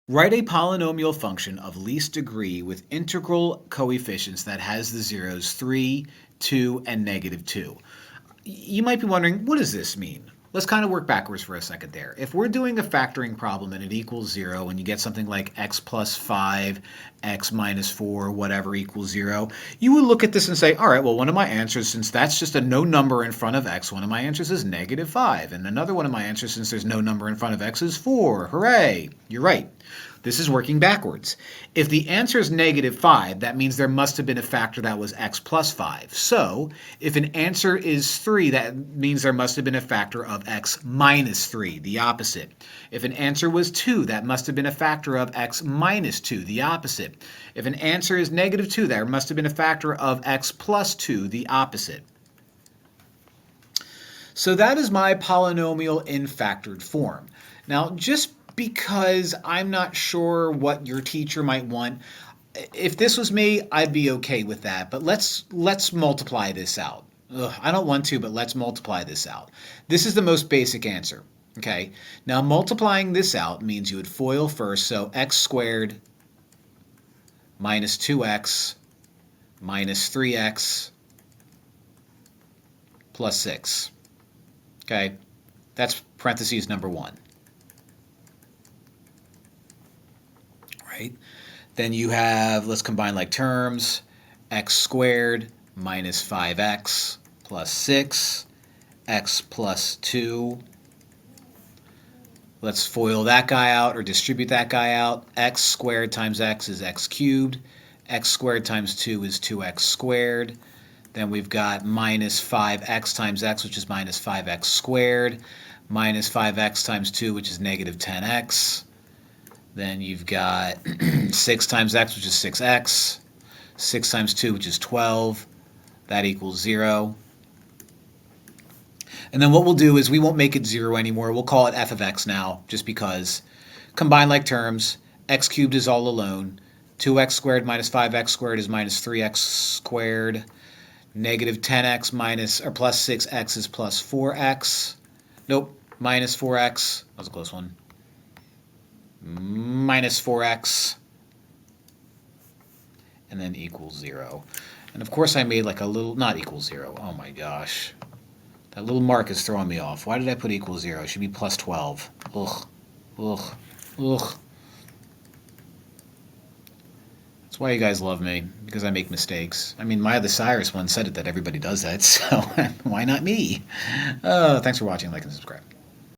Write a polynomial function of least degree with integral coefficients that has the zeros 3, 2, and -2. You might be wondering, what does this mean? Let's kind of work backwards for a second there. If we're doing a factoring problem and it equals 0 and you get something like x plus 5, x minus 4, whatever equals 0, you would look at this and say, all right, well, one of my answers, since that's just a no number in front of x, one of my answers is -5. And another one of my answers, since there's no number in front of x, is 4. Hooray! You're right. This is working backwards. If the answer is -5, that means there must have been a factor that was x plus 5. So if an answer is 3, that means there must have been a factor of x minus 3, the opposite. If an answer was 2, that must have been a factor of x minus 2, the opposite. If an answer is -2, there must have been a factor of x plus 2, the opposite. So that is my polynomial in factored form. Now, just because I'm not sure what your teacher might want, if this was me, I'd be okay with that. But let's multiply this out. I don't want to, but let's multiply this out. This is the most basic answer. Okay. Now multiplying this out means you would FOIL first, so x squared minus 2x minus 3x plus 6. Okay. That's parentheses number 1. Right? Then you have, let's combine like terms, x squared minus 5x plus 6, x plus 2. Let's FOIL that guy out or distribute that guy out. X squared times x is x cubed. X squared times 2 is 2x squared. Then we've got minus 5x times x, which is minus 5x squared. Minus 5x times 2, which is negative 10x. Then you've got 6 times x, which is 6x. 6 times 2, which is 12. That equals 0. And then what we'll do is we won't make it 0 anymore. We'll call it f of x now, just because. Combine like terms. X cubed is all alone. 2x squared minus 5x squared is minus 3x squared. Negative 10x minus or plus 6x is plus 4x. Nope, minus 4x. That was a close one. Minus 4x, and then equals 0. And of course I made like a little, not equals 0. Oh my gosh. That little mark is throwing me off. Why did I put equals 0? It should be plus 12. Ugh. Ugh. Ugh. That's why you guys love me, because I make mistakes. I mean, Maya the Cyrus one said it that everybody does that, so why not me? Thanks for watching, like and subscribe.